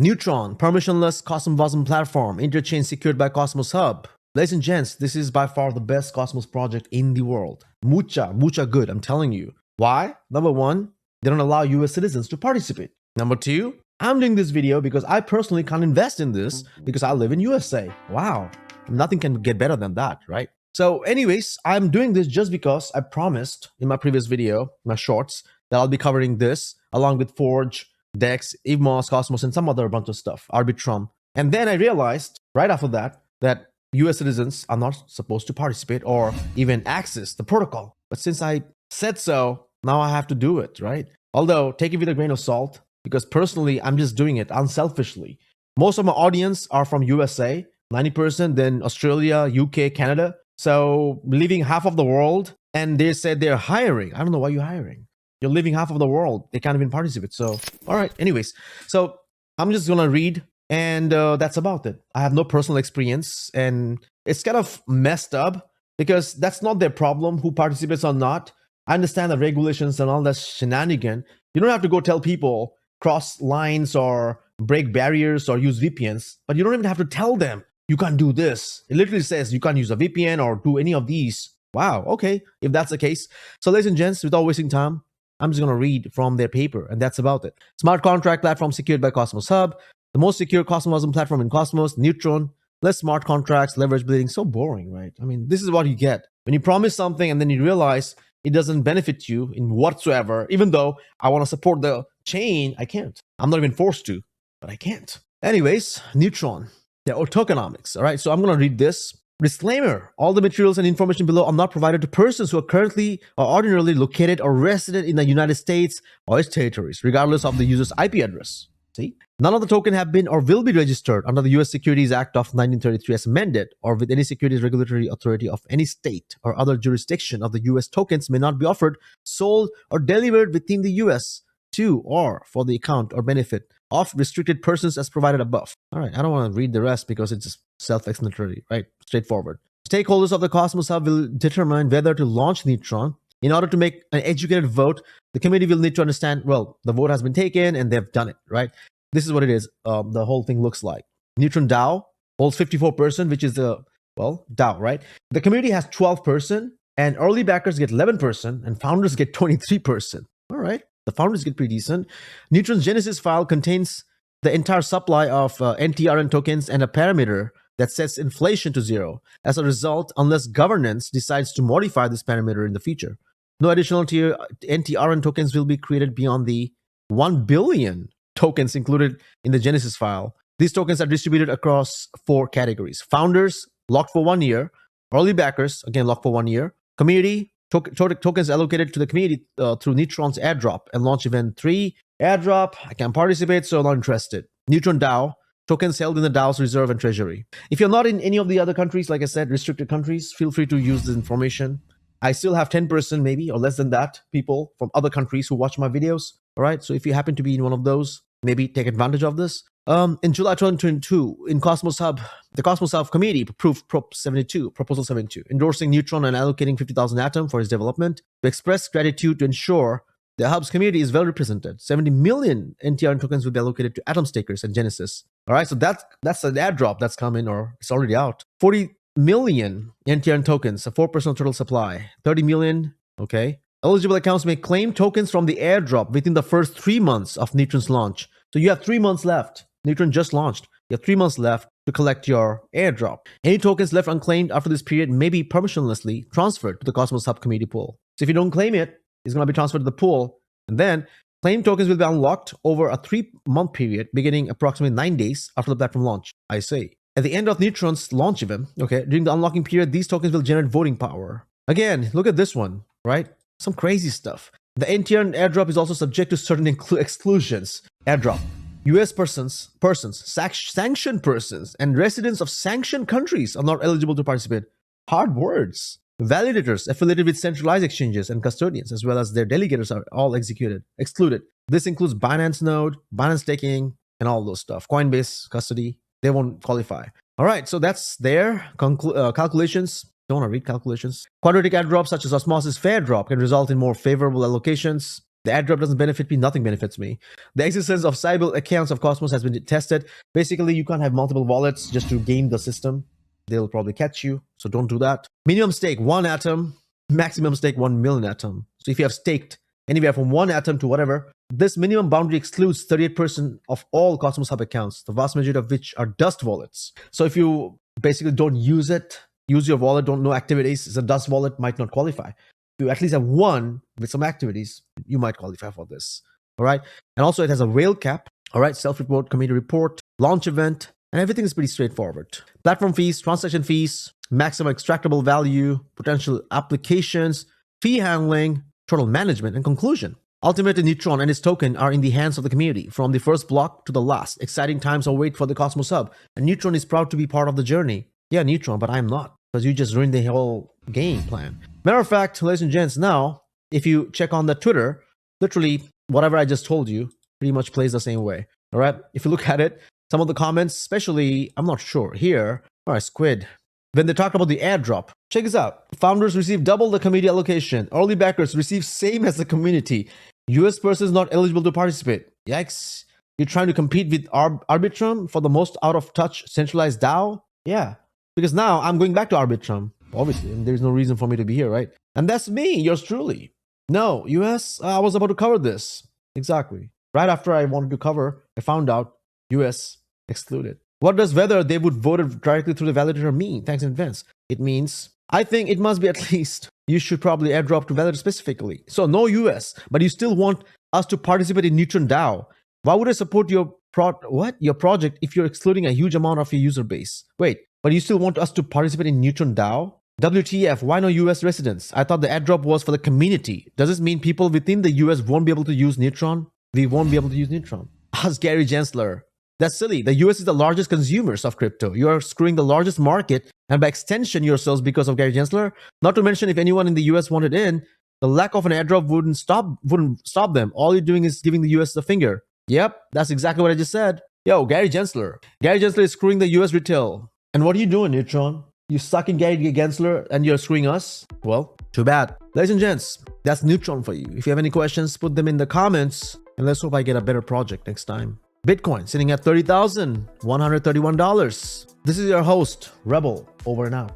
Neutron, permissionless Cosmos platform, interchain secured by Cosmos Hub. Ladies and gents, this is by far the best Cosmos project in the world. Mucha good, I'm telling you. Why? Number one, they don't allow US citizens to participate. Number two, I'm doing this video because I personally can't invest in this because I live in USA. Wow, nothing can get better than that, right? So anyways, I'm doing this just because I promised in my previous video, my shorts, that I'll be covering this along with Forge, Dex, Evmos, Cosmos, and some other bunch of stuff, Arbitrum. And then I realized right after that US citizens are not supposed to participate or even access the protocol. But since I said so, now I have to do it, right? Although, take it with a grain of salt, because personally, I'm just doing it unselfishly. Most of my audience are from USA, 90%, then Australia, UK, Canada. So leaving half of the world, and they said they're hiring. I don't know why you're hiring. You're leaving half of the world. They can't even participate. So, all right. Anyways, so I'm just going to read, and that's about it. I have no personal experience, and it's kind of messed up because that's not their problem, who participates or not. I understand the regulations and all that shenanigan. You don't have to go tell people cross lines or break barriers or use VPNs, but you don't even have to tell them you can't do this. It literally says you can't use a VPN or do any of these. Wow, okay, if that's the case. So ladies and gents, without wasting time, I'm just going to read from their paper, and that's about it. Smart contract platform secured by Cosmos Hub. The most secure Cosmos platform in Cosmos, Neutron. Less smart contracts, leverage bleeding. So boring, right? I mean, this is what you get. When you promise something and then you realize it doesn't benefit you in whatsoever, even though I want to support the chain, I can't. I'm not even forced to, but I can't. Anyways, Neutron. Yeah, or tokenomics. All right, so I'm going to read this. Disclaimer, all the materials and information below are not provided to persons who are currently or ordinarily located or resident in the United States or its territories, regardless of the user's IP address. See? None of the token have been or will be registered under the U.S. Securities Act of 1933 as amended, or with any securities regulatory authority of any state or other jurisdiction of the U.S. Tokens may not be offered, sold, or delivered within the U.S. to or for the account or benefit of restricted persons as provided above. All right, I don't want to read the rest because it's just self-explanatory, right? Straightforward. Stakeholders of the Cosmos Hub will determine whether to launch Neutron. In order to make an educated vote, the committee will need to understand, well, the vote has been taken and they've done it, right? This is what it is. The whole thing looks like. Neutron DAO holds 54%, which is the, well, DAO, right? The community has 12%, and early backers get 11%, and founders get 23%. All right. The founders get pretty decent. Neutron's Genesis file contains the entire supply of NTRN tokens and a parameter that sets inflation to 0. As a result, unless governance decides to modify this parameter in the future, no additional NTRN tokens will be created beyond the 1 billion tokens included in the Genesis file. These tokens are distributed across 4 categories. Founders, locked for 1 year. Early backers, again, locked for 1 year. Community, tokens allocated to the community through Neutron's airdrop and launch event 3. Airdrop, I can participate, so not interested. Neutron DAO, tokens held in the DAO's reserve and treasury. If you're not in any of the other countries, like I said, restricted countries, feel free to use this information. I still have 10% maybe, or less than that, people from other countries who watch my videos. All right, so if you happen to be in one of those, maybe take advantage of this. In July 2022, in Cosmos Hub, the Cosmos Hub committee approved Proposal 72, endorsing Neutron and allocating 50,000 Atom for its development to express gratitude to ensure the Hub's community is well represented. 70 million NTRN tokens will be allocated to Atom stakers and Genesis. All right, so that's an airdrop that's coming, or it's already out. 40 million NTRN tokens, a 4% total supply. 30 million, okay. Eligible accounts may claim tokens from the airdrop within the first 3 months of Neutron's launch. So you have 3 months left. Neutron just launched. You have 3 months left to collect your airdrop. Any tokens left unclaimed after this period may be permissionlessly transferred to the Cosmos Hub community pool. So if you don't claim it, it's going to be transferred to the pool. And then claimed tokens will be unlocked over a 3-month period, beginning approximately 9 days after the platform launch, I say. At the end of Neutron's launch event, okay, during the unlocking period, these tokens will generate voting power. Again, look at this one, right? Some crazy stuff. The NTRN airdrop is also subject to certain exclusions. Airdrop. US persons, sanctioned persons, and residents of sanctioned countries are not eligible to participate. Hard words. Validators affiliated with centralized exchanges and custodians, as well as their delegators, are all excluded. This includes Binance Node, Binance Staking, and all those stuff. Coinbase, custody, they won't qualify. All right, so that's their calculations. Don't want to read calculations. Quadratic airdrops such as Osmosis Fair Drop can result in more favorable allocations. The airdrop doesn't benefit me, nothing benefits me. The existence of Cybele accounts of Cosmos has been tested. Basically, you can't have multiple wallets just to game the system. They'll probably catch you, so don't do that. Minimum stake 1 atom, maximum stake 1 million atom. So if you have staked anywhere from 1 atom to whatever, this minimum boundary excludes 38% of all Cosmos Hub accounts, the vast majority of which are dust wallets. So if you basically don't use it, use your wallet, don't know activities, it's a dust wallet, might not qualify. If you at least have one with some activities, you might qualify for this. All right. And also it has a whale cap. All right. Self-report, community report, launch event, and everything is pretty straightforward. Platform fees, transaction fees, maximum extractable value, potential applications, fee handling, total management, and conclusion. Ultimately, Neutron and its token are in the hands of the community from the first block to the last. Exciting times await for the Cosmos Hub, and Neutron is proud to be part of the journey. Yeah, Neutron, but I'm not, because you just ruined the whole game plan. Matter of fact, ladies and gents, now, if you check on the Twitter, literally whatever I just told you pretty much plays the same way. All right, if you look at it, some of the comments, especially, I'm not sure, here, all right, Squid, when they talk about the airdrop, check this out. Founders receive double the community allocation. Early backers receive same as the community. US persons not eligible to participate. Yikes. You're trying to compete with Arbitrum for the most out-of-touch centralized DAO? Yeah, because now I'm going back to Arbitrum. Obviously, and there's no reason for me to be here, right? And that's me, yours truly. No, US, I was about to cover this. Exactly. Right after I wanted to cover, I found out US excluded. What does whether they would vote it directly through the validator mean? Thanks in advance. It means, I think it must be at least, you should probably airdrop to validator specifically. So no US, but you still want us to participate in Neutron DAO. Why would I support your project if you're excluding a huge amount of your user base? Wait, but you still want us to participate in Neutron DAO? WTF, why no US residents? I thought the airdrop was for the community. Does this mean people within the US won't be able to use Neutron? We won't be able to use Neutron. Ask Gary Gensler. That's silly. The US is the largest consumers of crypto. You are screwing the largest market and by extension yourselves because of Gary Gensler. Not to mention if anyone in the US wanted in, the lack of an airdrop wouldn't stop them. All you're doing is giving the US the finger. Yep, that's exactly what I just said. Yo, Gary Gensler. Gary Gensler is screwing the US retail. And what are you doing, Neutron? You sucking Gary Gensler and you're screwing us? Well, too bad. Ladies and gents, that's Neutron for you. If you have any questions, put them in the comments. And let's hope I get a better project next time. Bitcoin sitting at $30,131. This is your host, Rebel, over and out.